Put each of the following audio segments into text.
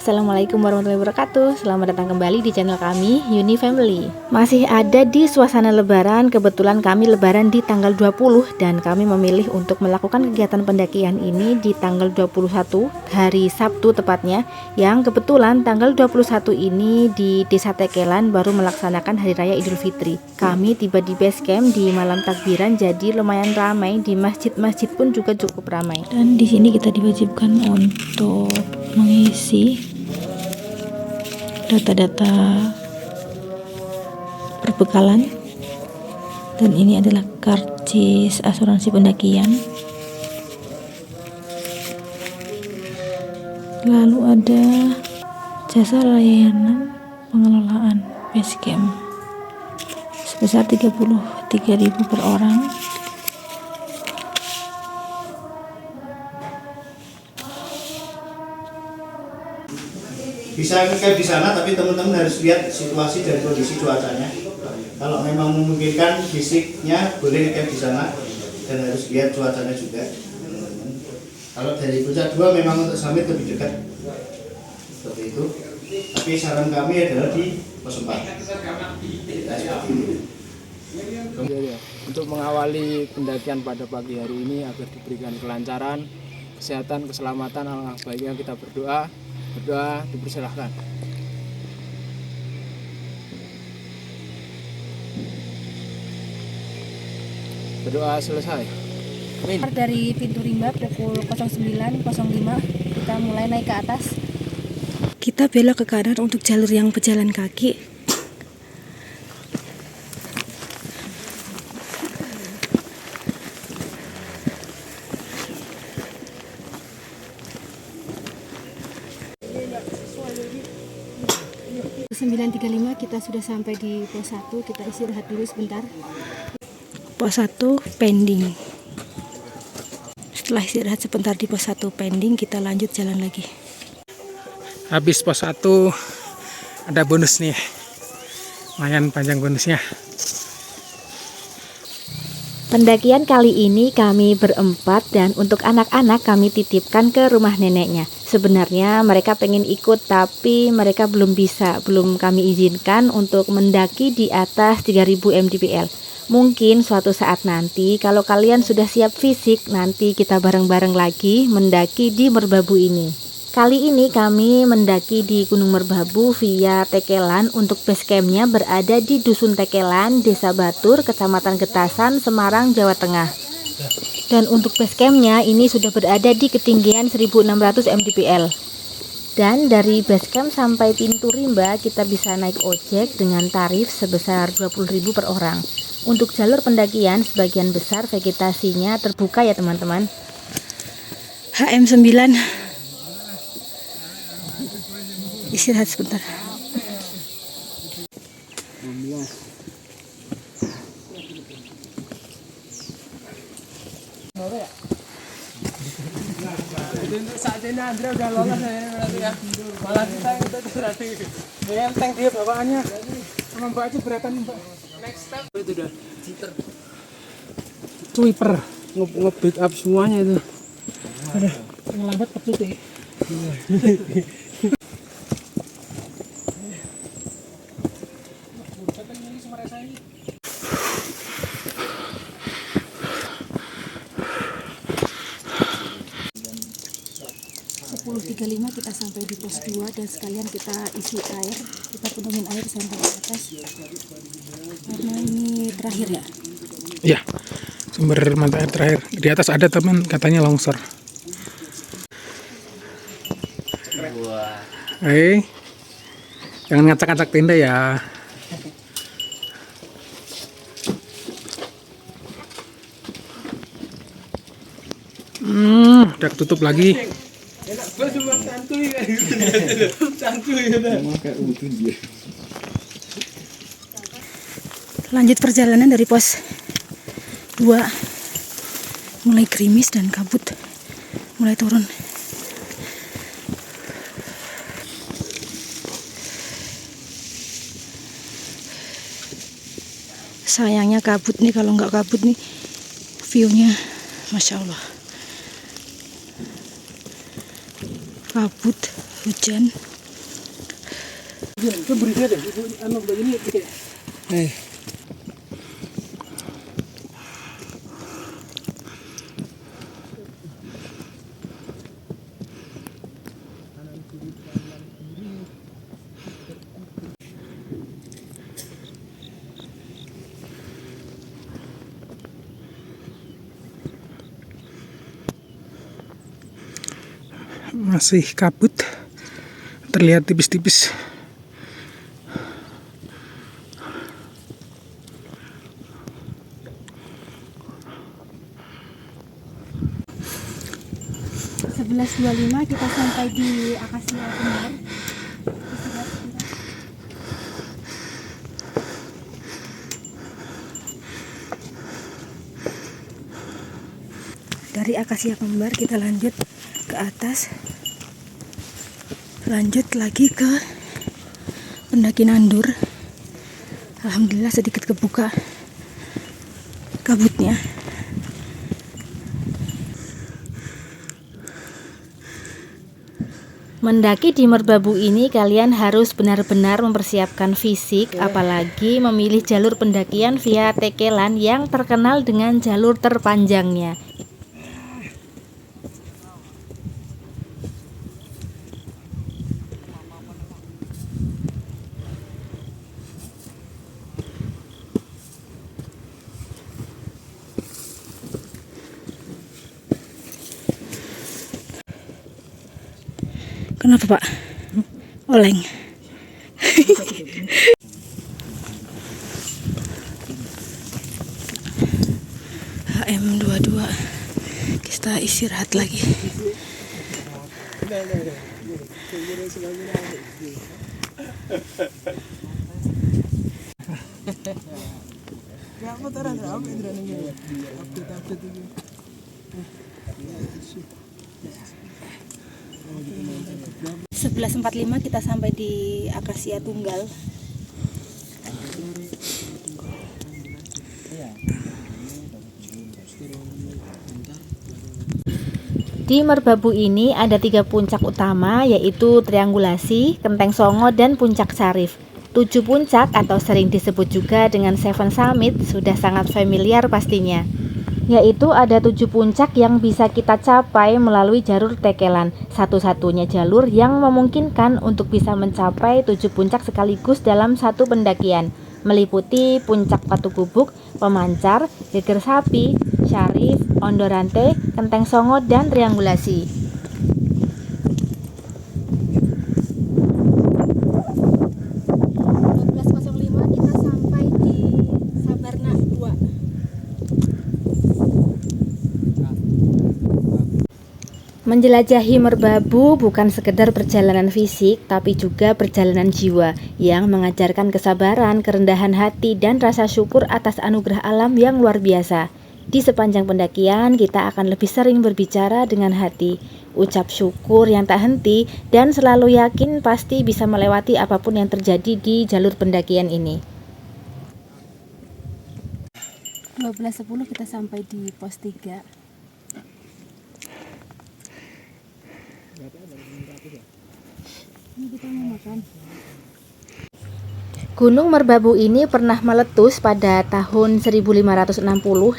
Assalamualaikum warahmatullahi wabarakatuh. Selamat datang kembali di channel kami, Uni Family. Masih ada di suasana lebaran. Kebetulan kami lebaran di tanggal 20 dan kami memilih untuk melakukan kegiatan pendakian ini di tanggal 21, hari Sabtu tepatnya. Yang kebetulan tanggal 21 ini di Desa Tekelan baru melaksanakan Hari Raya Idul Fitri. Kami tiba di base camp di malam takbiran, jadi lumayan ramai. Di masjid-masjid pun juga cukup ramai. Dan di sini kita diwajibkan untuk mengisi data-data perbekalan, dan ini adalah karcis asuransi pendakian. Lalu ada jasa layanan pengelolaan base camp sebesar 33.000 per orang. Bisa ngecamp di sana, tapi teman-teman harus lihat situasi dan kondisi cuacanya. Kalau memang memungkinkan fisiknya boleh ngecamp di sana, dan harus lihat cuacanya juga. Kalau dari puncak 2 memang untuk summit lebih dekat, seperti itu. Tapi saran kami adalah di pos 4. Untuk mengawali pendakian pada pagi hari ini agar diberikan kelancaran, kesehatan, keselamatan, alangkah baiknya kita berdoa. Berdoa dipersilahkan. Berdoa selesai. Amin. Dari pintu rimba pukul 09.05 kita mulai naik ke atas. Kita belok ke kanan untuk jalur yang pejalan kaki. Pukul 9.35 kita sudah sampai di pos 1. Kita istirahat dulu sebentar. Pos 1 pending. Setelah istirahat sebentar di pos 1 pending, kita lanjut jalan lagi. Habis pos 1 ada bonus nih. Lumayan panjang bonusnya. Pendakian kali ini kami berempat, dan untuk anak-anak kami titipkan ke rumah neneknya. Sebenarnya mereka pengen ikut, tapi mereka belum bisa, belum kami izinkan untuk mendaki di atas 3000 mdpl. Mungkin suatu saat nanti kalau kalian sudah siap fisik, nanti kita bareng-bareng lagi mendaki di Merbabu ini. Kali ini kami mendaki di Gunung Merbabu via Tekelan. Untuk base campnya berada di Dusun Tekelan, Desa Batur, Kecamatan Getasan, Semarang, Jawa Tengah. Dan untuk base campnya ini sudah berada di ketinggian 1600 mdpl. Dan dari base camp sampai pintu rimba kita bisa naik ojek dengan tarif sebesar 20.000 per orang. Untuk jalur pendakian sebagian besar vegetasinya terbuka ya teman-teman. HM9. Istirahat sebentar. Untuk saat ini Andrea udah lolos ya. Malah kita berarti enteng dia bawaannya. Sama Mbak aja beratan Mbak. Next step itu udah sweeper nge-back up semuanya itu. Ada ngelambat petut ya. 10.35 kita sampai di pos 2, dan sekalian kita isi air, kita penuhin air sampai ke atas karena ini terakhir ya. Iya, sumber mata air terakhir. Di atas ada teman katanya longsor. Jangan ngacak-ngacak tenda ya. Udah tutup lagi. Lanjut perjalanan dari pos 2. Mulai gerimis dan kabut mulai turun. Sayangnya kabut nih, kalau nggak kabut nih view-nya Masya Allah. Kabut, hujan. Masih kabut, terlihat tipis-tipis. .11.25 kita sampai di Akasia Kembar. Dari Akasia Kembar kita lanjut ke atas, lanjut lagi ke pendaki Nandur. Alhamdulillah sedikit kebuka kabutnya. Mendaki di Merbabu ini kalian harus benar-benar mempersiapkan fisik, apalagi memilih jalur pendakian via Tekelan yang terkenal dengan jalur terpanjangnya. Kenapa Pak? Oleng. HM22. Kita istirahat lagi. Sebelas 45 kita sampai di Akasia Tunggal. Di Merbabu ini ada 3 puncak utama, yaitu Triangulasi, Kenteng Songo, dan Puncak Sarif. 7 puncak atau sering disebut juga dengan Seven Summit sudah sangat familiar pastinya. Yaitu ada 7 puncak yang bisa kita capai melalui jalur Tekelan, satu-satunya jalur yang memungkinkan untuk bisa mencapai 7 puncak sekaligus dalam satu pendakian, meliputi Puncak Patu Gubuk, Pemancar, Geger Sapi, Syarif, Ondorante, Kenteng Songo, dan Triangulasi. Menjelajahi Merbabu bukan sekedar perjalanan fisik, tapi juga perjalanan jiwa yang mengajarkan kesabaran, kerendahan hati, dan rasa syukur atas anugerah alam yang luar biasa. Di sepanjang pendakian, kita akan lebih sering berbicara dengan hati, ucap syukur yang tak henti, dan selalu yakin pasti bisa melewati apapun yang terjadi di jalur pendakian ini. 12.10 kita sampai di pos 3. Ini kita mau makan. Gunung Merbabu ini pernah meletus pada tahun 1560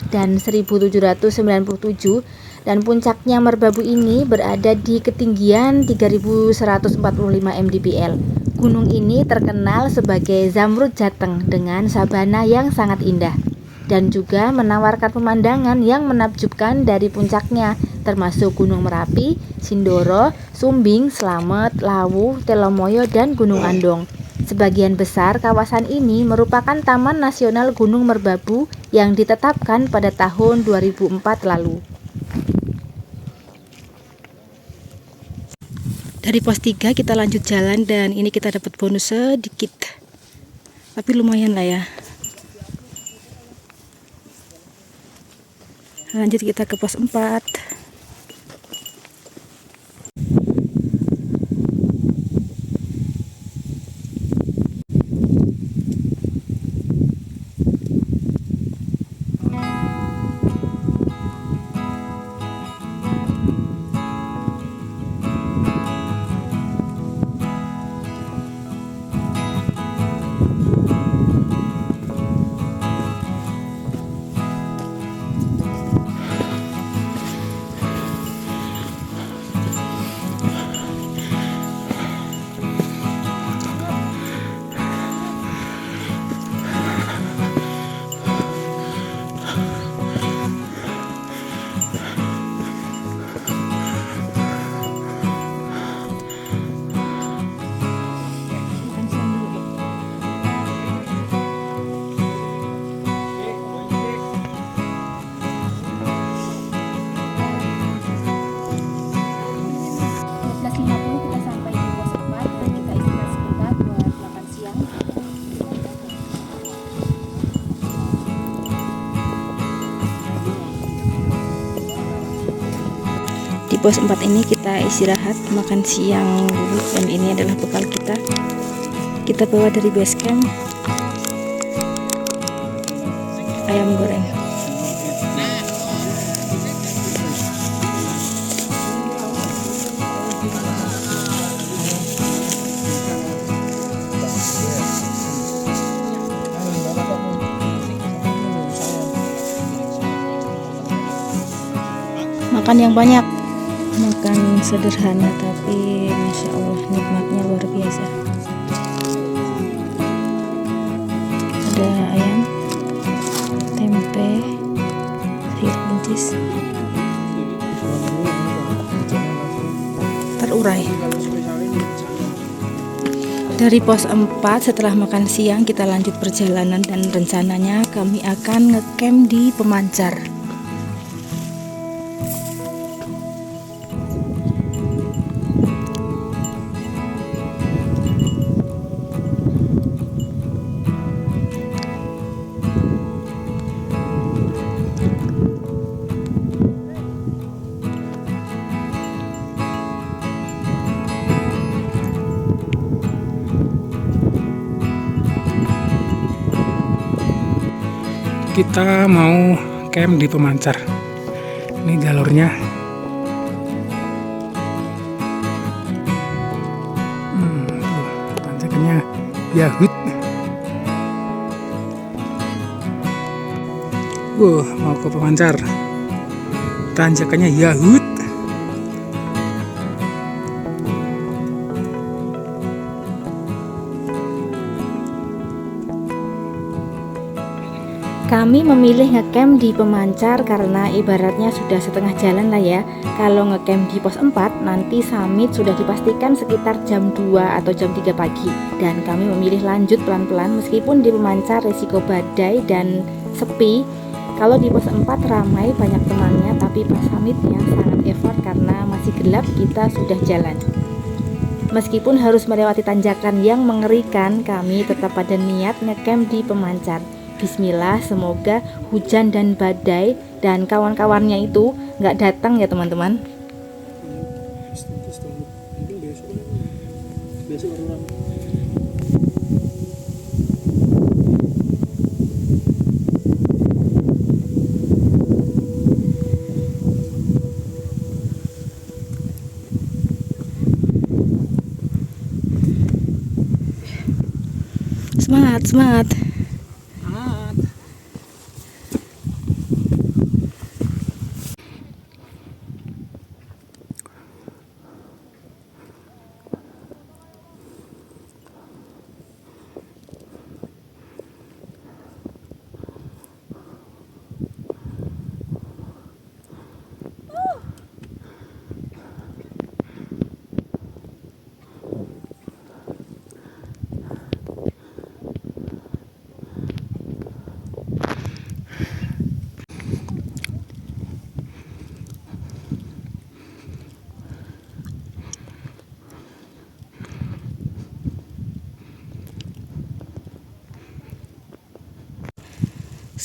dan 1797, dan puncaknya Merbabu ini berada di ketinggian 3145 mdpl. Gunung ini terkenal sebagai Zamrud Jateng dengan sabana yang sangat indah, dan juga menawarkan pemandangan yang menakjubkan dari puncaknya, termasuk Gunung Merapi, Sindoro, Sumbing, Slamet, Lawu, Telomoyo, dan Gunung Andong. Sebagian besar kawasan ini merupakan Taman Nasional Gunung Merbabu yang ditetapkan pada tahun 2004 lalu. Dari pos 3 kita lanjut jalan, dan ini kita dapat bonus sedikit, tapi lumayan lah ya. Lanjut kita ke pos 4. pos 4 ini kita istirahat, makan siang dulu, dan ini adalah bekal kita bawa dari base camp, ayam goreng. Makan yang banyak, makan sederhana tapi Masya Allah nikmatnya luar biasa. Ada ayam, tempe, sayur buncis, terurai. Dari pos 4 setelah makan siang kita lanjut perjalanan, dan rencananya kami akan ngecamp di Pemancar. Kita mau camp di Pemancar. Ini jalurnya. Tuh, tanjakannya Yahud. Mau ke Pemancar. Tanjakannya Yahud. Kami memilih ngecamp di Pemancar karena ibaratnya sudah setengah jalan lah ya. Kalau ngecamp di pos 4 nanti summit sudah dipastikan sekitar jam 2 atau jam 3 pagi. Dan kami memilih lanjut pelan-pelan meskipun di Pemancar risiko badai dan sepi. Kalau di pos 4 ramai banyak temannya, tapi pas summitnya sangat effort karena masih gelap, kita sudah jalan. Meskipun harus melewati tanjakan yang mengerikan, kami tetap pada niat ngecamp di Pemancar. Bismillah, semoga hujan dan badai dan kawan-kawannya itu nggak datang ya teman-teman. Semangat, semangat.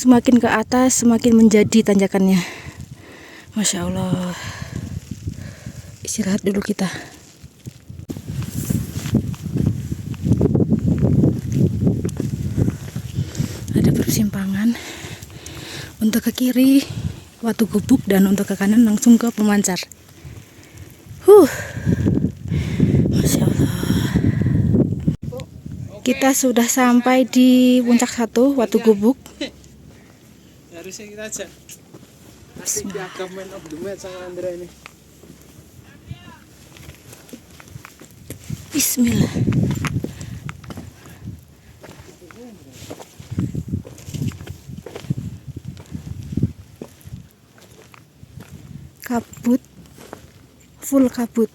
Semakin ke atas semakin menjadi tanjakannya. Masya Allah. Istirahat dulu kita. Ada persimpangan. Untuk ke kiri Watu Gubuk dan untuk ke kanan langsung ke Pemancar. Masya Allah. Kita sudah sampai di puncak 1 Watu Gubuk. Harusnya kita aja. Asik di agam man of the match sama Andra ini. Bismillah. Kabut, full kabut.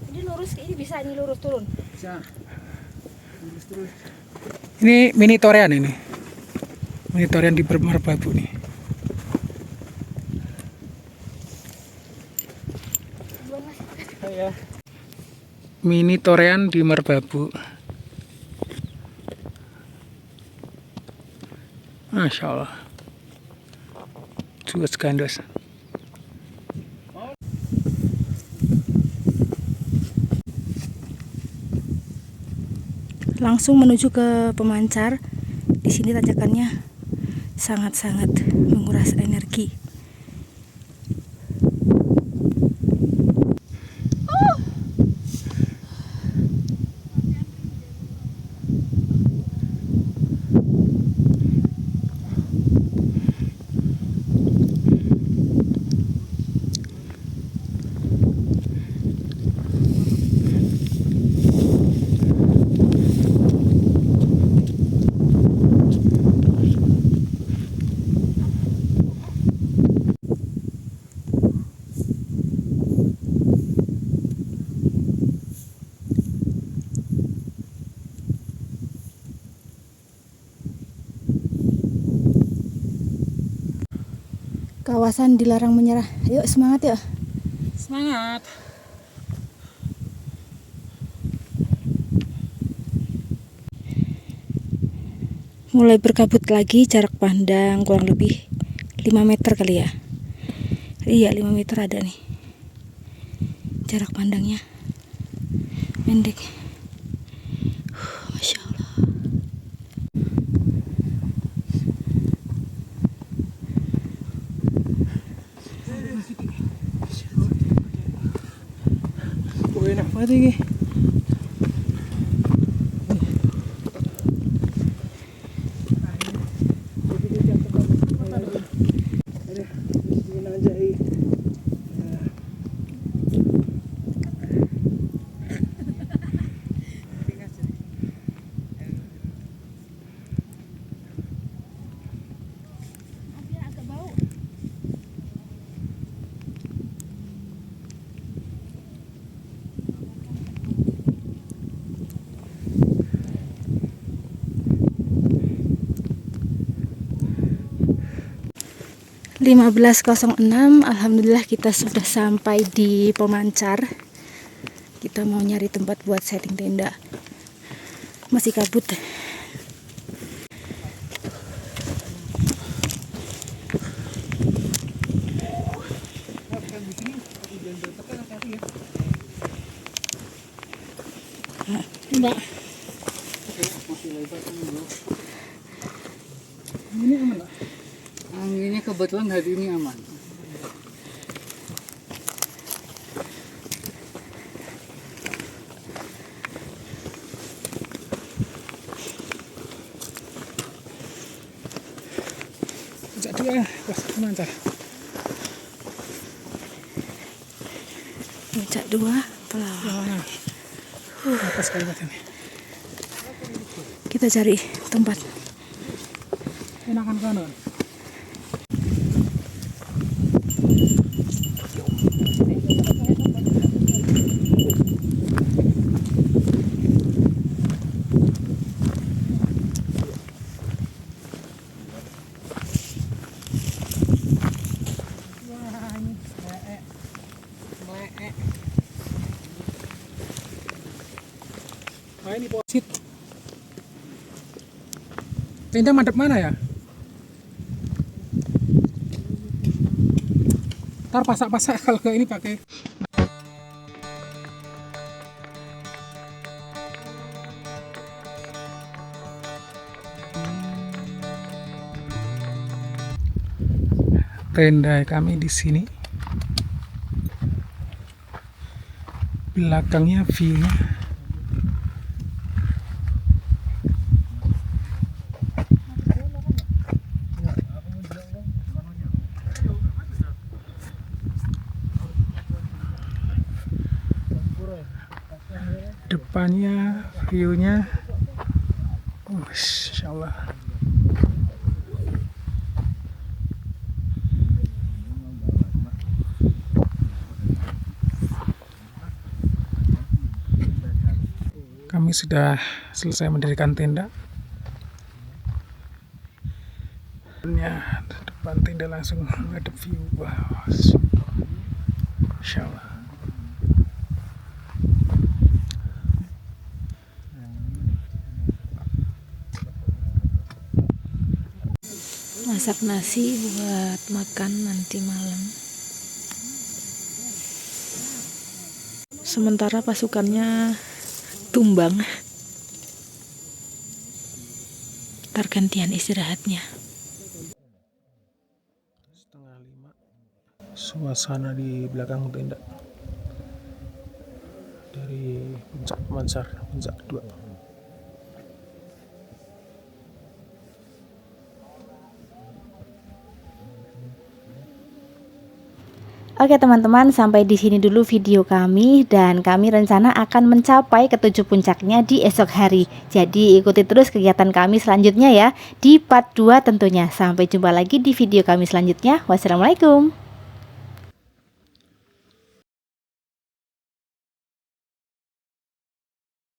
Ini lurus, ini bisa ini lurus turun. Bisa. Terus. Ini mini torean ini. Mini torean di Merbabu nih. Mini torean di Merbabu. Masya Allah. Juga segandos. Langsung menuju ke pemancar. Di sini tanjakannya sangat-sangat menguras energi. Kawasan dilarang menyerah. Ayo semangat ya. Semangat. Mulai berkabut lagi, jarak pandang kurang lebih 5 meter kali ya. Iya 5 meter ada nih. Jarak pandangnya pendek. Masya Allah. Enak banget ini. Jam 15.06, alhamdulillah kita sudah sampai di pemancar. Kita mau nyari tempat buat setting tenda. Masih kabut. Mbak. Ini aman lah. Anginnya kebetulan hari ini aman. Puncak 2, pas pemancar. Puncak 2, Pelawak. Apa sekali ini. Kita cari tempat. Enakan kanan. Nah ini posit. Tenda madep mana ya? Ntar pasak-pasak kalau kayak ini pakai. Tenda kami di sini. Belakangnya view-nya. Depannya view-nya. Masya Allah. Kami sudah selesai mendirikan tenda. Depan tenda langsung menghadap view. Wow. Masya Allah. Masak nasi buat makan nanti malam. Sementara pasukannya tumbang. Ntar gantian istirahatnya. Setengah 5. Suasana di belakang tenda dari puncak Mansar, puncak kedua. Oke teman-teman, sampai di sini dulu video kami, dan kami rencana akan mencapai ke 7 puncaknya di esok hari. Jadi ikuti terus kegiatan kami selanjutnya ya, di part 2 tentunya. Sampai jumpa lagi di video kami selanjutnya. Wassalamualaikum.